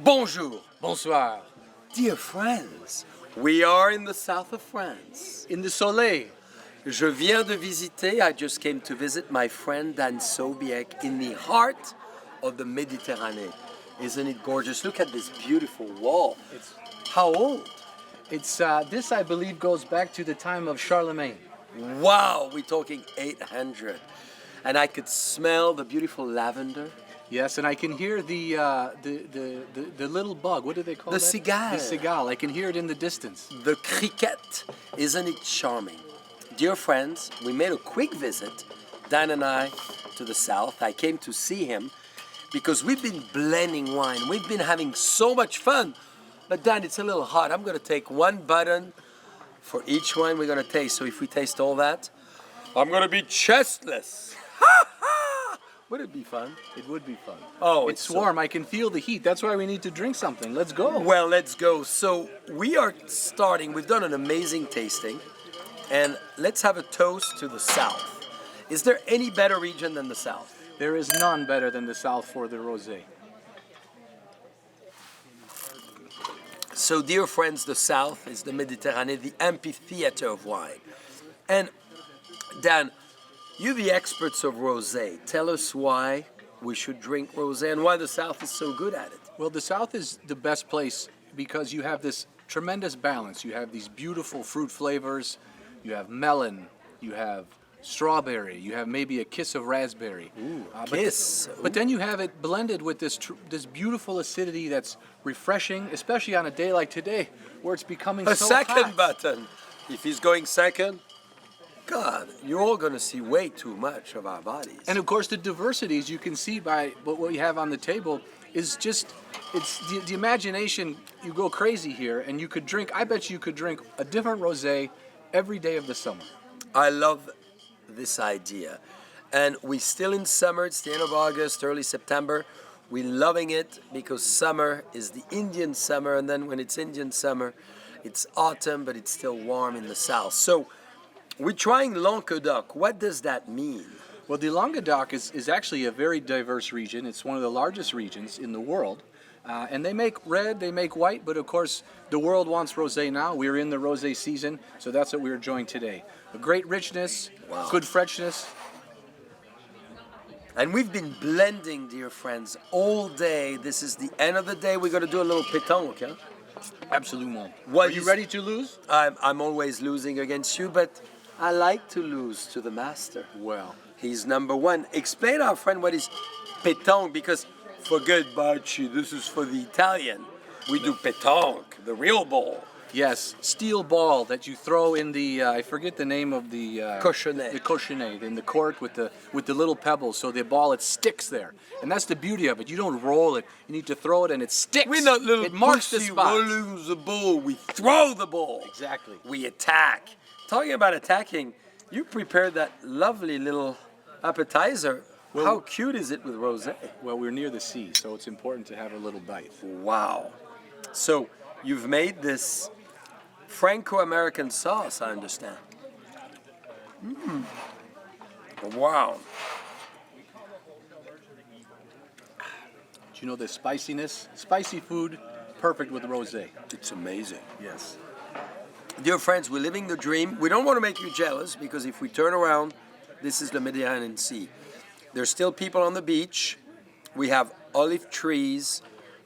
Bonjour. Bonsoir. Dear friends, we are in the south of France. In the soleil. Je viens de visiter, I just came to visit my friend Dan Sobiek in the heart of the Mediterranean. Isn't it gorgeous? Look at this beautiful wall. How old? It's this, I believe, goes back to the time of Charlemagne. Wow, we're talking 800. And I could smell the beautiful lavender. Yes, and I can hear the little bug. What do they call The that? cigale. The cigale. I can hear it in the distance. The cricket. Isn't it charming? Dear friends, we made a quick visit, Dan and I, to the south. I came to see him because we've been blending wine. We've been having so much fun. But Dan, it's a little hot. I'm going to take one button for each wine we're going to taste. So if we taste all that, I'm going to be chestless. Would it be fun? It would be fun. Oh, it's warm. I can feel the heat. That's why we need to drink something. Let's go. Well, let's go. So we are starting. We've done an amazing tasting. And let's have a toast to the south. Is there any better region than the south? There is none better than the south for the rosé. So, dear friends, the south is the Mediterranean, the amphitheater of wine. And Dan, you're the experts of rosé. Tell us why we should drink rosé and why the south is so good at it. Well, the south is the best place because you have this tremendous balance. You have these beautiful fruit flavors. You have melon. You have strawberry. You have maybe a kiss of raspberry. Ooh, kiss. But then you have it blended with this beautiful acidity that's refreshing, especially on a day like today, where it's becoming a so second hot. button. If he's going second, God, you're all going to see way too much of our bodies. And of course, the diversities you can see by what we have on the table is just, it's the imagination. You go crazy here, and you could drink. I bet you could drink a different rosé every day of the summer. I love this idea. And we're still in summer. It's the end of August, early September. We're loving it because summer is the Indian summer. And then when it's Indian summer, it's autumn, but it's still warm in the south. So we're trying Languedoc. What does that mean? Well, the Languedoc is actually a very diverse region. It's one of the largest regions in the world. And they make red, they make white, but of course the world wants rosé now. We're in the rosé season, so that's what we're enjoying today. A great richness, wow. Good freshness. And we've been blending, dear friends, all day. This is the end of the day. We're going to do a little pétanque, huh? Absolument. What Are you ready to lose? I'm always losing against you, but I like to lose to the master. Well, he's number one. Explain our friend what is pétanque, because forget bocce, this is for the Italian. We do pétanque, the real ball. yes, steel ball that you throw in the, I forget the name of the... Cochonnet. The cochonnet, in the court with the little pebbles, so the ball, it sticks there. And that's the beauty of it. You don't roll it. You need to throw it and it sticks. We're not little it marks the pussy spot. rolling the ball. We throw the ball. Exactly. We attack. Talking about attacking, you prepared that lovely little appetizer. Well, how cute is it with rosé? Well, we're near the sea, so it's important to have a little bite. Wow. So you've made this Franco-American sauce, I understand. Wow. Do you know the spiciness? Spicy food, perfect with rosé. It's amazing. Yes. Dear friends, we're living the dream. We don't want to make you jealous because if we turn around, this is the Mediterranean Sea. There's still people on the beach. We have olive trees.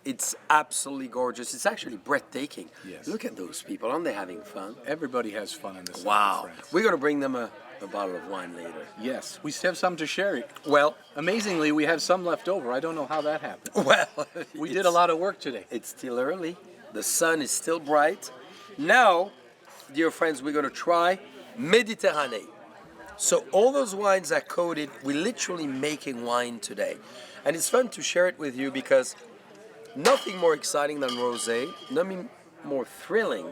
It's absolutely gorgeous. It's actually breathtaking. Yes. Look at those people. Aren't they having fun? Everybody has fun in this. Wow. We're going to bring them a bottle of wine later. Yes, we have some to share. Well, amazingly, we have some left over. I don't know how that happened. Well, we did a lot of work today. It's still early. The sun is still bright. Now, dear friends, we're going to try Mediterranean. So all those wines are coated. We're literally making wine today. And it's fun to share it with you because nothing more exciting than rosé, nothing more thrilling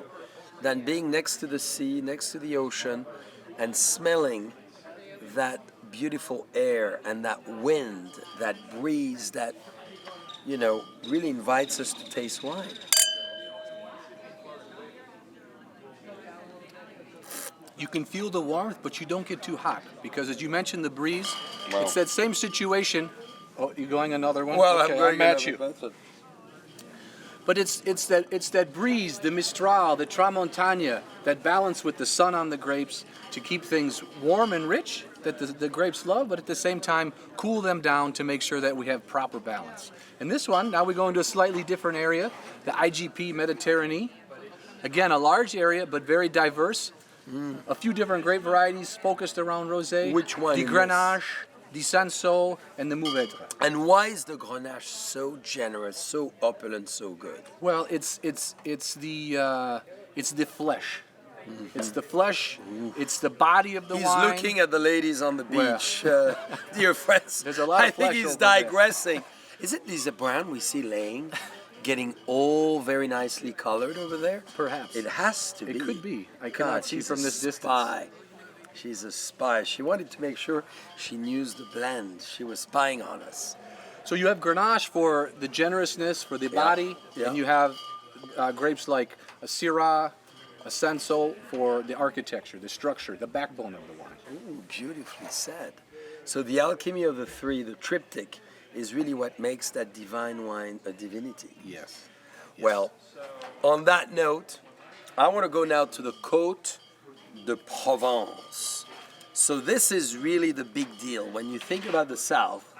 than being next to the sea, next to the ocean, and smelling that beautiful air and that wind, that breeze that, really invites us to taste wine. You can feel the warmth, but you don't get too hot because, as you mentioned, the breeze. Wow. It's that same situation. Oh, you going another one? Well, okay, I'm going I'll match you. But it's that breeze, the Mistral, the Tramontana, that balance with the sun on the grapes to keep things warm and rich that the grapes love, but at the same time cool them down to make sure that we have proper balance. And this one, now we go into a slightly different area, the IGP Mediterranee. Again, a large area, but very diverse. A few different grape varieties focused around rosé. Which one The is Grenache, the Cinsault, and the Mourvèdre. And why is the Grenache so generous, so opulent, so good? Well, it's the flesh. It's the flesh. It's the body of the He's wine. looking at the ladies on the Well. beach, dear friends. There's a lot of I think flesh he's over there. digressing. Is it these brown we see laying, getting all very nicely colored over there? Perhaps. It has to be. It could be. I God, cannot see she's from a this distance. spy. She's a spy. She wanted to make sure she knew the blend. She was spying on us. So you have Grenache for the generousness, for the body, yeah. and you have grapes like a Syrah, a Cinsault for the architecture, the structure, the backbone of the wine. Ooh, beautifully said. So the alchemy of the three, the triptych, is really what makes that divine wine a divinity. Yes. Well, on that note, I want to go now to the Côte de Provence. So this is really the big deal. When you think about the South,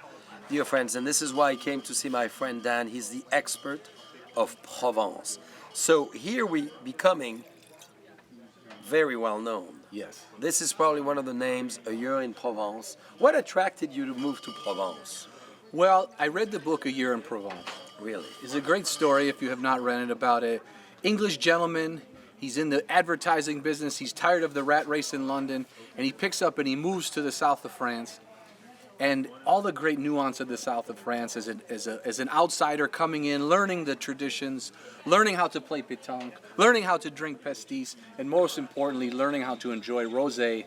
dear friends, and this is why I came to see my friend Dan, he's the expert of Provence. So here we becoming very well known. Yes. This is probably one of the names, A Year in Provence. What attracted you to move to Provence? Well, I read the book A Year in Provence. Really? It's a great story if you have not read it about an English gentleman. He's in the advertising business. He's tired of the rat race in London, and he picks up and he moves to the south of France. And all the great nuance of the south of France as an outsider coming in, learning the traditions, learning how to play pétanque, learning how to drink pastis, and most importantly, learning how to enjoy rosé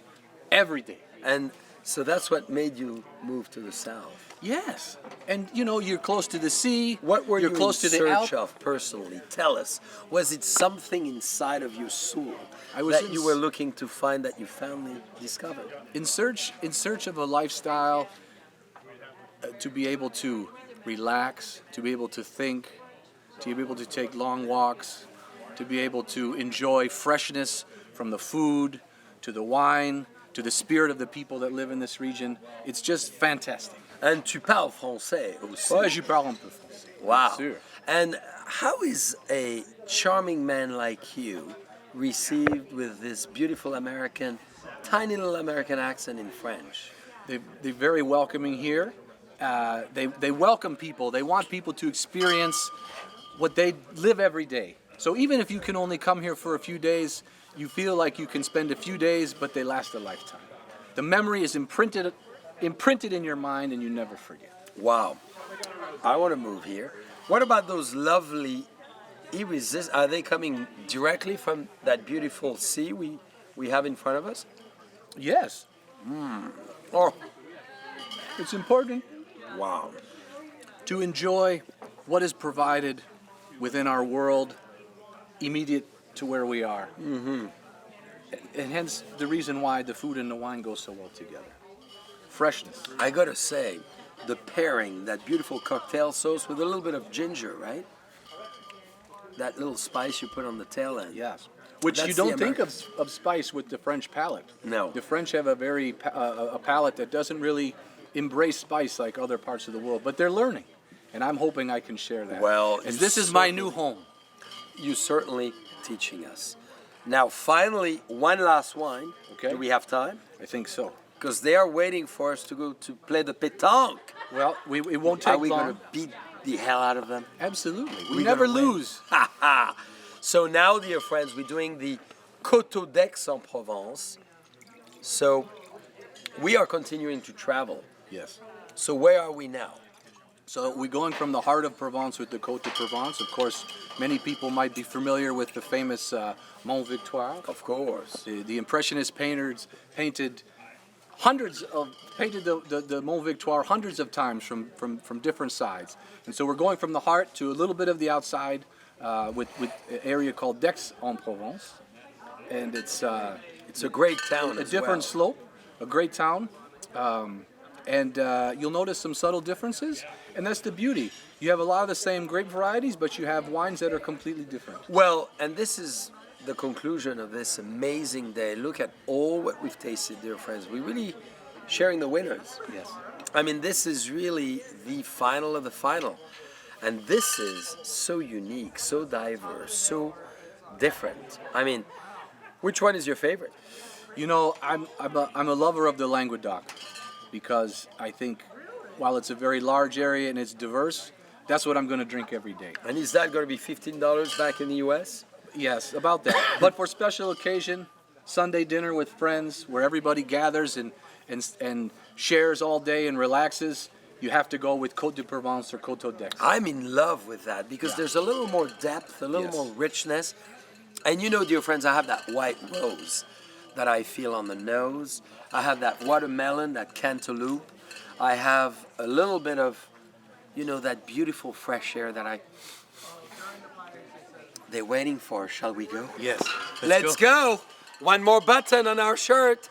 every day. And so that's what made you move to the south. Yes, and you know you're close to the sea. What were you're you close in to the search Alps. of personally? Tell us. Was it something inside of your soul I was that in you were looking to find that you finally discovered? In search of a lifestyle to be able to relax, to be able to think, to be able to take long walks, to be able to enjoy freshness from the food to the wine to the spirit of the people that live in this region. It's just fantastic. And tu parles français aussi. Ouais, je parle un peu français. Wow. Bien sûr. And how is a charming man like you received with this beautiful American, tiny little American accent in French? They're very welcoming here. They welcome people. They want people to experience what they live every day. So even if you can only come here for a few days, you feel like you can spend a few days, but they last a lifetime. The memory is imprinted in your mind, and you never forget. Wow. I want to move here. What about those lovely are they coming directly from that beautiful sea we have in front of us? Yes, Oh, it's important wow. to enjoy what is provided within our world immediate to where we are. Mm-hmm. And hence the reason why the food and the wine go so well together. Freshness. I gotta say, the pairing, that beautiful cocktail sauce with a little bit of ginger, right? That little spice you put on the tail end. Yes. Which That's you the don't think American. of spice with the French palate. No. The French have a very a palate that doesn't really embrace spice like other parts of the world, but they're learning. And I'm hoping I can share that. Well, as you this is my certainly- new home. You certainly teaching us. Now, finally, one last wine. Okay. Do we have time? I think so. Because they are waiting for us to go to play the pétanque. Well, it won't take Are we long. going to beat the hell out of them? Absolutely. We We're never gonna win. lose. Ha ha! So now, dear friends, we're doing the Côte d'Aix-en-Provence. So we are continuing to travel. Yes. So where are we now? So we're going from the heart of Provence with the Côte de Provence. Of course, many people might be familiar with the famous Mont Victoire. Of course. The Impressionist painters painted the Mont Victoire hundreds of times from different sides. And so we're going from the heart to a little bit of the outside with an area called d'Aix-en-Provence. And it's a great town. a as different well. slope, a great town. And you'll notice some subtle differences, and that's the beauty. You have a lot of the same grape varieties, but you have wines that are completely different. Well, and this is the conclusion of this amazing day. Look at all what we've tasted, dear friends. We're really sharing the winners. Yes. I mean, this is really the final of the final. And this is so unique, so diverse, so different. I mean, which one is your favorite? You know, I'm a lover of the Languedoc because I think while it's a very large area and it's diverse, that's what I'm going to drink every day. And is that going to be $15 back in the US? Yes, about that. But for special occasion, Sunday dinner with friends where everybody gathers and shares all day and relaxes, you have to go with Côte de Provence or Côte d'Aix. I'm in love with that because there's a little more depth, a little Yes. more richness. And you know, dear friends, I have that white rose that I feel on the nose. I have that watermelon, that cantaloupe. I have a little bit of, you know, that beautiful fresh air that they're waiting for. Shall we go? Yes. Let's go. One more button on our shirt.